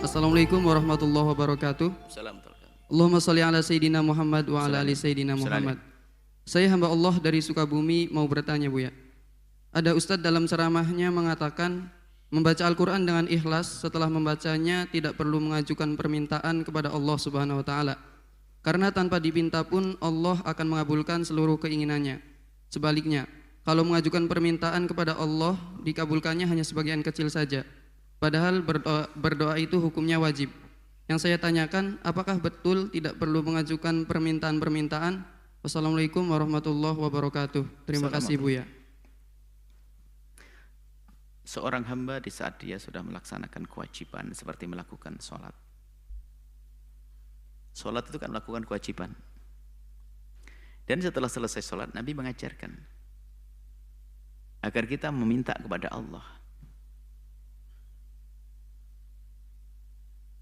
Assalamualaikum warahmatullahi wabarakatuh. Allahumma sholli ala Sayyidina Muhammad wa ala ali Sayyidina Muhammad. Saya hamba Allah dari Sukabumi mau bertanya, Buya. Ada Ustadz dalam ceramahnya mengatakan membaca Al-Quran dengan ikhlas, setelah membacanya tidak perlu mengajukan permintaan kepada Allah Subhanahu wa Ta'ala, karena tanpa dipinta pun Allah akan mengabulkan seluruh keinginannya. Sebaliknya, kalau mengajukan permintaan kepada Allah, dikabulkannya hanya sebagian kecil saja, padahal berdoa itu hukumnya wajib. Yang saya tanyakan, apakah betul tidak perlu mengajukan permintaan-permintaan? Wassalamualaikum warahmatullahi wabarakatuh. Terima kasih, Buya. Seorang hamba di saat dia sudah melaksanakan kewajiban seperti melakukan sholat. Sholat itu kan melakukan kewajiban. Dan setelah selesai sholat, Nabi mengajarkan agar kita meminta kepada Allah.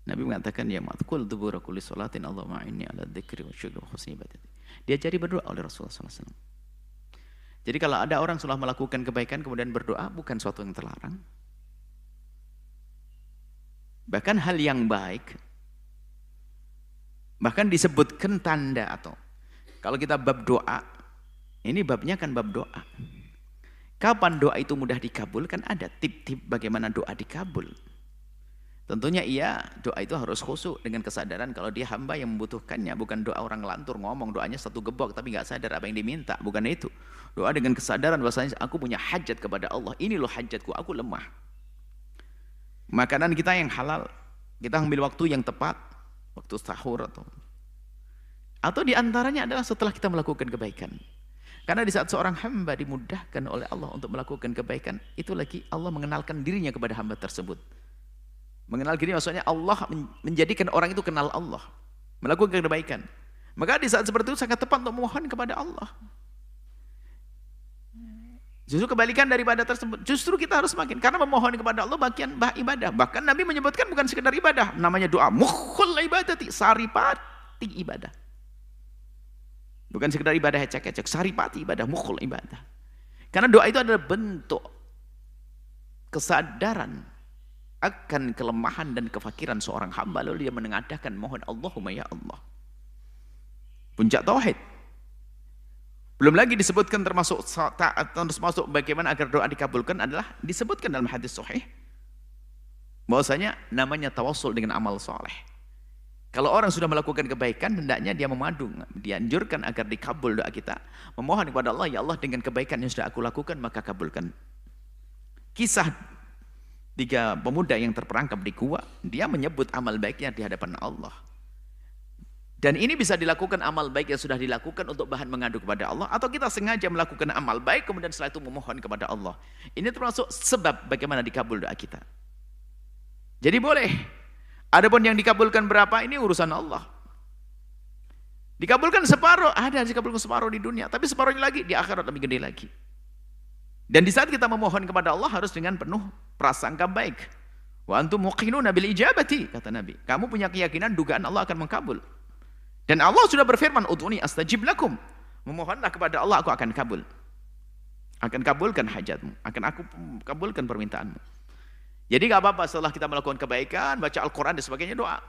Nabi mengatakan, ya ma'tkul dubura kulli sholatin Allahumma inni ala dzikri wa syukri wa husni ibadati. Diajari berdoa oleh Rasulullah SAW. Jadi kalau ada orang sudah melakukan kebaikan kemudian berdoa, bukan suatu yang terlarang. Bahkan hal yang baik, bahkan disebutkan tanda atau kalau kita bab doa, ini babnya kan bab doa. Kapan doa itu mudah dikabul? Kan ada tip-tip bagaimana doa dikabul. Tentunya doa itu harus khusyuk dengan kesadaran kalau dia hamba yang membutuhkannya, bukan doa orang lantur ngomong doanya satu gebok tapi nggak sadar apa yang diminta, bukan itu. Doa dengan kesadaran bahwasanya aku punya hajat kepada Allah, ini loh hajatku, aku lemah. Makanan kita yang halal, kita ambil waktu yang tepat, waktu sahur atau diantaranya adalah setelah kita melakukan kebaikan. Karena di saat seorang hamba dimudahkan oleh Allah untuk melakukan kebaikan, itu lagi Allah mengenalkan dirinya kepada hamba tersebut. Mengenal diri maksudnya Allah menjadikan orang itu kenal Allah, melakukan kebaikan. Maka di saat seperti itu sangat tepat untuk memohon kepada Allah. Justru kebalikan daripada tersebut, justru kita harus makin, karena memohon kepada Allah bagian ibadah. Bahkan Nabi menyebutkan bukan sekedar ibadah, namanya doa mukhul ibadati, saripati ibadah. Bukan sekedar ibadah ecek-ecek, saripati ibadah, mukhul ibadah. Karena doa itu adalah bentuk kesadaran akan kelemahan dan kefakiran seorang hamba, lalu dia menengadahkan mohon Allahumma ya Allah. Puncak tauhid. Belum lagi disebutkan termasuk bagaimana agar doa dikabulkan adalah disebutkan dalam hadis sahih bahwasanya namanya tawassul dengan amal soleh. Kalau orang sudah melakukan kebaikan, hendaknya dia memadu, dianjurkan agar dikabul doa kita, memohon kepada Allah, ya Allah dengan kebaikan yang sudah aku lakukan maka kabulkan. Kisah 3 pemuda yang terperangkap di gua, dia menyebut amal baiknya di hadapan Allah. Dan ini bisa dilakukan amal baik yang sudah dilakukan untuk bahan mengadu kepada Allah, atau kita sengaja melakukan amal baik kemudian setelah itu memohon kepada Allah. Ini termasuk sebab bagaimana dikabul doa kita. Jadi boleh. Adapun yang dikabulkan berapa ini urusan Allah. Dikabulkan separuh, ada dikabulkan separuh di dunia, tapi separuhnya lagi di akhirat lebih gede lagi. Dan di saat kita memohon kepada Allah harus dengan penuh prasangka baik. Wa antum muqinuna bil ijabati, kata Nabi. Kamu punya keyakinan dugaan Allah akan mengkabul. Dan Allah sudah berfirman, ud'uni astajib lakum. Memohonlah kepada Allah, aku akan kabul. Akan kabulkan hajatmu, akan aku kabulkan permintaanmu. Jadi gak apa-apa setelah kita melakukan kebaikan, baca Al-Quran dan sebagainya, doa.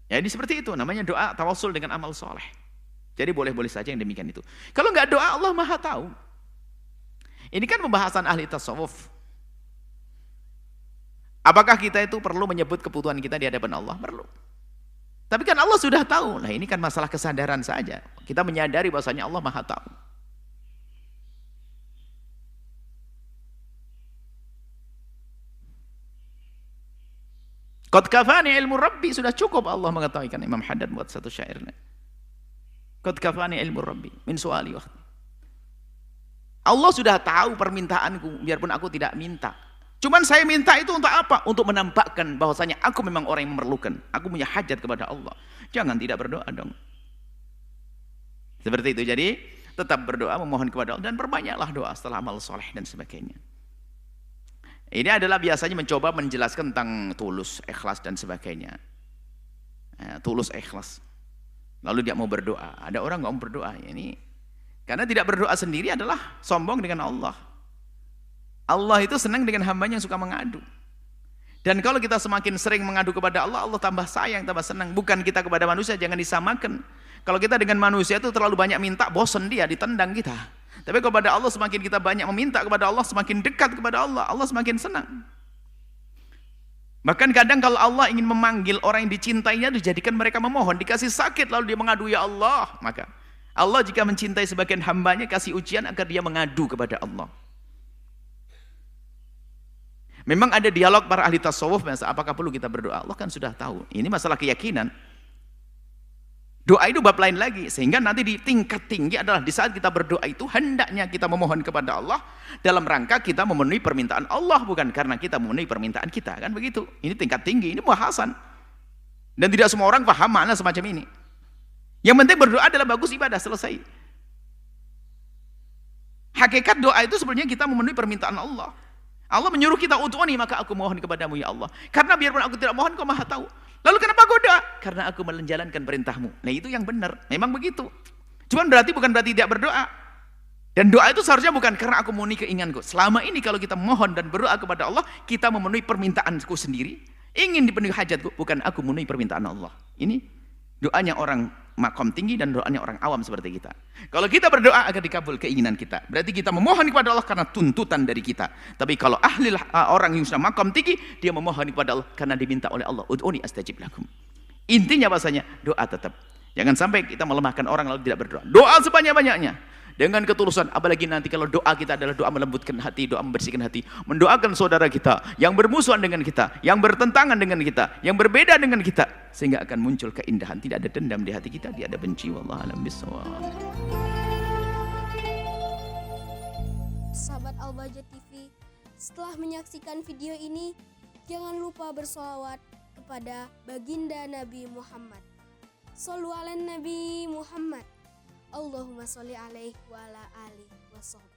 Jadi seperti itu, namanya doa tawassul dengan amal soleh. Jadi boleh-boleh saja yang demikian itu. Kalau nggak doa, Allah Maha tahu. Ini kan pembahasan ahli tasawuf. Apakah kita itu perlu menyebut kebutuhan kita di hadapan Allah? Perlu. Tapi kan Allah sudah tahu. Nah ini kan masalah kesadaran saja. Kita menyadari bahwasanya Allah Maha tahu. Qad kafani ilmu Rabbi, sudah cukup Allah mengetahui, kan Imam Haddad buat satu syairnya. Qad kafani ilmu Rabbi min su'ali waqti. Allah sudah tahu permintaanku biarpun aku tidak minta. Cuman saya minta itu untuk apa? Untuk menampakkan bahwasanya aku memang orang yang memerlukan. Aku punya hajat kepada Allah. Jangan tidak berdoa dong. Seperti itu. Jadi tetap berdoa, memohon kepada Allah dan perbanyaklah doa setelah amal soleh dan sebagainya. Ini adalah biasanya mencoba menjelaskan tentang tulus, ikhlas dan sebagainya. Tulus, ikhlas. Lalu dia mau berdoa. Ada orang nggak mau berdoa. Ini karena tidak berdoa sendiri adalah sombong dengan Allah. Allah itu senang dengan hambanya yang suka mengadu. Dan kalau kita semakin sering mengadu kepada Allah, Allah tambah sayang, tambah senang. Bukan kita kepada manusia, jangan disamakan. Kalau kita dengan manusia itu terlalu banyak minta, bosan dia, ditendang kita. Tapi kepada Allah semakin kita banyak meminta kepada Allah, semakin dekat kepada Allah, Allah semakin senang. Bahkan kadang kalau Allah ingin memanggil orang yang dicintainya, dijadikan mereka memohon, dikasih sakit lalu dia mengadu, ya Allah. Maka Allah jika mencintai sebagian hambanya, kasih ujian agar dia mengadu kepada Allah. Memang ada dialog para ahli tasawuf, apakah perlu kita berdoa? Allah kan sudah tahu. Ini masalah keyakinan. Doa itu bab lain lagi. Sehingga nanti di tingkat tinggi adalah di saat kita berdoa itu hendaknya kita memohon kepada Allah dalam rangka kita memenuhi permintaan Allah, bukan karena kita memenuhi permintaan kita. Kan begitu. Ini tingkat tinggi, ini bahasan. Dan tidak semua orang paham makna semacam ini. Yang penting berdoa adalah bagus, ibadah, selesai. Hakikat doa itu sebenarnya kita memenuhi permintaan Allah. Allah menyuruh kita ud'uni maka aku mohon kepadamu ya Allah. Karena biarpun aku tidak mohon, kau maha tahu. Lalu kenapa kau doa? Karena aku menjalankan perintahmu. Nah itu yang benar, memang begitu. Cuman bukan berarti tidak berdoa. Dan doa itu seharusnya bukan karena aku memenuhi keinginanku. Selama ini kalau kita mohon dan berdoa kepada Allah, kita memenuhi permintaanku sendiri. Ingin dipenuhi hajatku, bukan aku memenuhi permintaan Allah. Ini doanya orang makom tinggi dan doanya orang awam seperti kita. Kalau kita berdoa agar dikabul keinginan kita, berarti kita memohon kepada Allah karena tuntutan dari kita. Tapi kalau ahli orang yang sudah makom tinggi, dia memohon kepada Allah karena diminta oleh Allah. Ud'uni astajib lakum. Intinya bahasanya doa tetap. Jangan sampai kita melemahkan orang lalu tidak berdoa. Doa sebanyak-banyaknya dengan ketulusan, apalagi nanti kalau doa kita adalah doa melembutkan hati, doa membersihkan hati, mendoakan saudara kita yang bermusuhan dengan kita, yang bertentangan dengan kita, yang berbeda dengan kita, sehingga akan muncul keindahan. Tidak ada dendam di hati kita, tidak ada benci. Wallahu a'lam bishawab. Sahabat Al-Bahjah TV, setelah menyaksikan video ini, jangan lupa bersolawat kepada baginda Nabi Muhammad. Shollu ala Nabi Muhammad. Allahumma sholli alaihi wa ala alihi wa sahbihi.